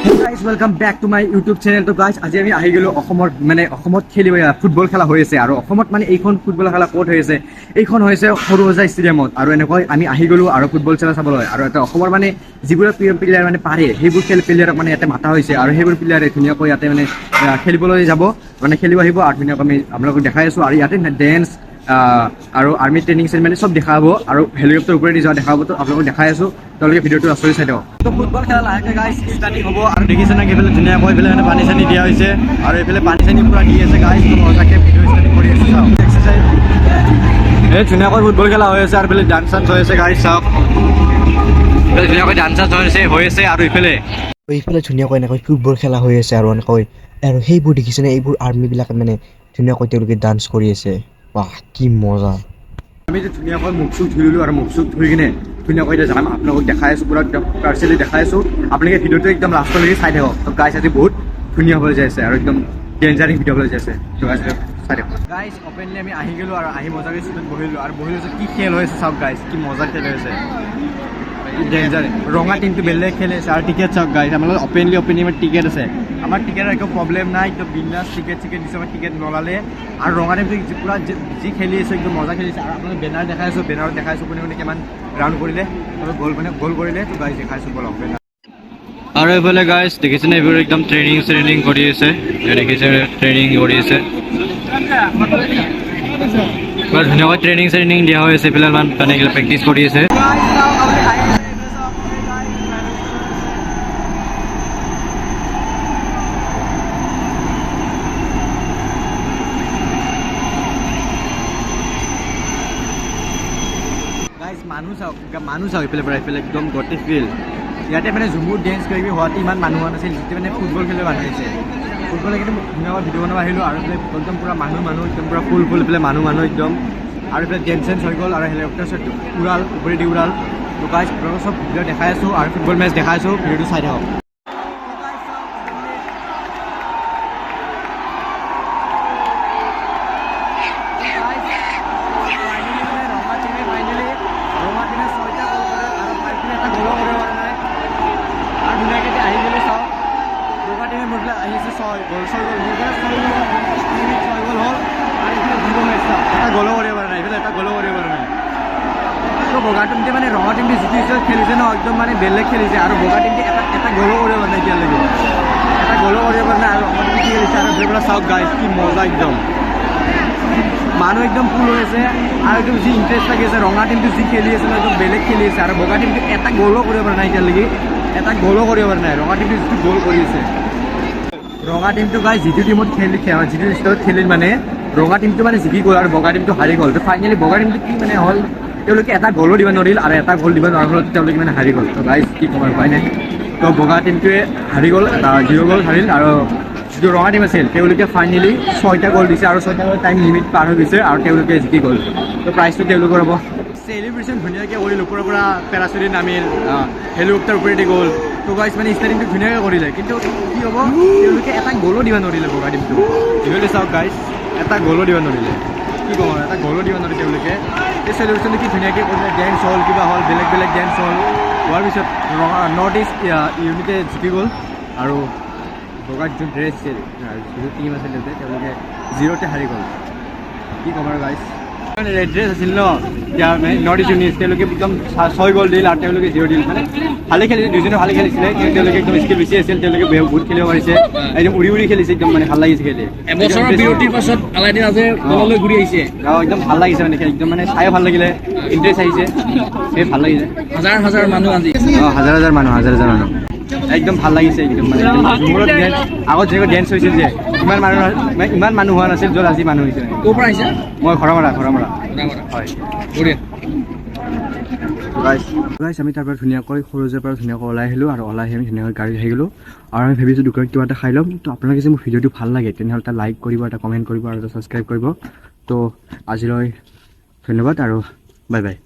Guys welcome back to my YouTube channel. তো guys আজি আমি আহি গ'লো অসমত খেলিব ফুটবল খেলা হৈ আছে আৰু অসমত মানে এইখন ফুটবল খেলা ক'ত হৈ আছে, এইখন হৈছে সৰুসজাই ষ্টেডিয়ামত। আৰু এনেকৈ আমি আহি গ'লো আৰু ফুটবল খেলা চাবলৈ। আৰু এটা অসমৰ মানে যিবোৰ প্লেয়াৰ মানে পাৰে সেইবোৰ প্লেয়াৰক মানে ইয়াতে মাতা হৈছে আৰু সেইবোৰ প্লেয়াৰে ধুনীয়াকৈ ইয়াতে মানে খেলিবলৈ যাব, মানে খেলিব আহিব আৰু ধুনীয়াকৈ আমি আপোনালোকক দেখাই আছোঁ। আৰু ইয়াতে ডেন্স আৰু আৰ্মি ট্ৰেইনিং চেৰিমনি চব দেখা হ'ব আৰু হেলিকপ্টাৰ ওপৰেদি যোৱা দেখা হ'ব। তো আপোনালোকক দেখাই আছোঁ, তেওঁলোকে ভিডিঅ'টো আচৰি চাই দিয়ক। তো ফুটবল খেলা লাহেকৈ গাইজ ষ্টাৰ্টিং হ'ব। আৰু দেখিছে না এইফালে ধুনীয়াকৈ এইফালে মানে পানী চানী দিয়া হৈছে আৰু এইফালে পানী চানী পূৰা দি আছে গাইজ। তাকে ভিডিঅ' ষ্টাৰ্টিং কৰি আছোঁ, চাওক এক্সাৰচাইজ এই ধুনীয়াকৈ ফুটবল খেলা হৈ আছে আৰু এইফালে ডান্স চান্স হৈ আছে গাইজ, চাওক ধুনীয়াকৈ ডান্স চান্স হৈ আছে আৰু এইফালে ধুনীয়াকৈ এনেকৈ ফুটবল খেলা হৈ আছে আৰু এনেকৈ। আৰু সেইবোৰ দেখিছেনে, এইবোৰ আৰ্মিবিলাকে মানে ধুনীয়াকৈ তেওঁলোকে ডান্স কৰি আছে। বাহ কি মজা। আমি যে ধুনীয়াকৈ মুখ চুখ ধুই ল'লোঁ আৰু মুখ চুখ ধুই কিনে ধুনীয়াকৈ এতিয়া যাম, আপোনালোকক দেখাই আছোঁ, পূৰা একদম পাৰ্চেলি দেখাই আছোঁ। আপোনালোকে ভিডিঅ'টো একদম লাষ্টলৈকে চাই থাকক। তো গাইজ আজি বহুত ধুনীয়া হ'বলৈ যাই আছে আৰু একদম ডেঞ্জাৰিং ভিডিঅ' হ'বলৈ যাই আছে। তো গাইজ চাই থাকক। গাইজ অপেনলি আমি আহি গ'লোঁ আৰু আহি মজাকৈ ষ্টুডেণ্ট বহিলোঁ আৰু বহি লৈছোঁ। কি খেল হৈ আছে চাওক গাইজ, কি মজা খেল হৈ আছে, ডেঞ্জাৰ। ৰঙা টিমটো বেলেগ খেলি আছে আৰু টিকেট চাওক গাইজ, আমাৰ লগত অপেনলি আমাৰ টিকেট আছে। আমাৰ টিকেটৰ একো প্ৰব্লেম নাই, একদম বিন্দাছ টিকেট দিছে। আমাৰ টিকেট নলালে আৰু ৰঙা টিমটো পূৰা যি খেলি আছে একদম মজা খেলিছে। আৰু আপোনালোকে বেনাৰ দেখাই আছোঁ, বেনাৰত দেখাই আছোঁ কোনে কিমান ৰাউণ্ড কৰিলে, গ'ল কৰিলে। তো গাইজ দেখাইছোঁ বলক বেনাৰ। আৰু এইফালে গাইজ দেখিছেনে, এইবোৰ একদম ট্ৰেইনিং কৰি আছে, দেখিছে ট্ৰেইনিং কৰি আছে, ধুনীয়াকৈ ট্ৰেইনিং দিয়া হৈ আছে। এইফালে মানে প্ৰেক্টিচ কৰি আছে। মানুহ চাওক এইফালে পৰা এইফালে একদম গোটেই ফিল্ড। ইয়াতে মানে ঝুমুৰ ডেন্স কিবাকিবি হোৱাতে ইমান মানুহ হোৱা নাছিল, যেতিয়া মানে ফুটবল খেলিব মানুহ আহিছে। ফুটবল একদম ধুনীয়াকৈ ভিডিঅ' বনাব আহিলোঁ আৰু এইফালে একদম পূৰা মানুহ একদম পূৰা ফুল এইফালে মানুহ একদম। আৰু এইফালে ডেন্স চেন্স হৈ গ'ল আৰু হেলিকপ্টাৰ উৰাল ওপৰেদি উৰাল। তো গাইজ আপোনালোকক চব ভিডিঅ' দেখাই আছোঁ আৰু ফুটবল মেচ দেখাই আছোঁ, ভিডিঅ'টো চাই থাকক। বগা টিমটোৱে মানে ৰঙা টিমটো জিকিছে, খেলিছে ন একদম মানে বেলেগ খেলিছে। আৰু বগা টিমটোৱে এটা গ'লো কৰিব পৰা নাই এতিয়ালৈকে, এটা গ'লো কৰিব পৰা নাই। আৰু ৰঙা টিমটো কি খেলিছে আৰু সেইবিলাক চাওক গাইজ, কি মজা একদম। মানুহ একদম ফুল হৈ আছে আৰু একদম যি ইণ্টাৰেষ্ট লাগি আছে। ৰঙা টিমটো যি খেলি আছে একদম বেলেগ খেলি আছে আৰু বগা টিমটো এটা গ'লো কৰিব পৰা নাই এতিয়ালৈকে, এটা গ'লো কৰিব পৰা নাই। ৰঙা টিমটো যিটো গ'ল কৰি আছে, ৰঙা টিমটো গাইজ যিটো টিমত যিটো ষ্টাইলত খেলিল মানে ৰঙা টিমটো মানে জিকি গ'ল আৰু বগা টিমটো হাৰি গ'ল। তো ফাইনেলি বগা টিমটো কি মানে হ'ল, তেওঁলোকে এটা গ'লো দিব নোৱাৰিল আৰু এটা গ'ল দিব নোৱাৰাৰ ফলত তেওঁলোকে মানে হাৰি গ'ল। তো গাইজ কি ক'ম আৰু উপায় নাই। তো বগা টিমটোৱে হাৰি গ'ল, 0 গ'ল হাৰিল। আৰু যিটো ৰঙা টিম আছিল তেওঁলোকে ফাইনেলি 6টা গ'ল দিছে আৰু 6টা গ'ল টাইম লিমিট পাৰ হৈ গৈছে আৰু তেওঁলোকে জিকি গ'ল। তো প্ৰাইজটো তেওঁলোকৰ হ'ব। চেলিব্ৰেশ্যন ধুনীয়াকৈ কৰিল, ওপৰৰ পৰা পেৰাচুটে নামিল, হেলিকপ্টাৰ ওপৰেদি গ'ল। তো গাইজ মানে ষ্টাৰ্টিংটো ধুনীয়াকৈ কৰিলে, কিন্তু কি হ'ব, তেওঁলোকে এটা গ'লো দিব নোৱাৰিলে বগা টিমটো। এইফালে চাওক গাইজ, এটা গ'লো দিব নোৱাৰিলে। কি ক'ম আৰু, এটা গ'লো দিব নোৱাৰে তেওঁলোকে। এই চেলিব্ৰেশ্যনটো কি ধুনীয়াকৈ কৰিলে, ডেন্স হ'ল, কিবা হ'ল, বেলেগ ডেন্স হ'ল। হোৱাৰ পিছত নৰ্থ ইষ্ট ইউনিটে জিকি গ'ল আৰু বগাত যোন ড্ৰেছ আছিল, যিটো টিম আছিল তেওঁলোকে 0তে হাৰি গ'ল। কি ক'ম আৰু গাইজ, ৰেড ড্ৰেছ আছিল ন নৰ্থ ইষ্ট ইউনিট, তেওঁলোকে একদম 6 গ'ল দিল আৰু তেওঁলোকে 0 দিল। মানে ভালে খেলিছে, দুজনে ভালে খেলিছিলে, কিন্তু তেওঁলোকে একদম স্কিল বেছি আছিল, তেওঁলোকে বহুত খেলিব পাৰিছে, একদম উৰি খেলিছে, একদম মানে ভাল লাগিছে খেলি। এবছৰৰ বিৰতিৰ পাছত আলাইদিন আজি দললৈ ঘূৰি আহিছে। একদম ভাল লাগিছে মানে, একদম মানে চাইও ভাল লাগিলে, ইণ্টাৰেষ্ট আহিছে, সেই ভাল লাগিছে। হাজাৰ মানুহ আজি, হাজাৰ মানুহ একদম ভাল লাগিছে একদম। মানে ঝুমুৰত আগত যেনেকৈ ডেন্স হৈছিল যে ইমান মানুহ হোৱা নাছিল, য'ত আজি মানুহ হৈছে। ক'ৰ পৰা আহিছে? মই ঘৰমৰা হয়। গাইজ আমি তাৰ পৰা ধুনীয়াকৈ সৰুজৰ পৰা ধুনীয়াকৈ ওলাই আহিলোঁ আৰু ওলাই আহি আমি ধুনীয়াকৈ গাড়ী আহি গ'লোঁ আৰু আমি ভাবিছোঁ দোকানত কিবা এটা খাই ল'ম। তো আপোনালোকে যে মোৰ ভিডিঅ'টো ভাল লাগে তেনেহ'লে এটা লাইক কৰিব, এটা কমেণ্ট কৰিব আৰু এটা ছাবস্ক্ৰাইব কৰিব। তো আজিলৈ ধন্যবাদ আৰু বাই বাই।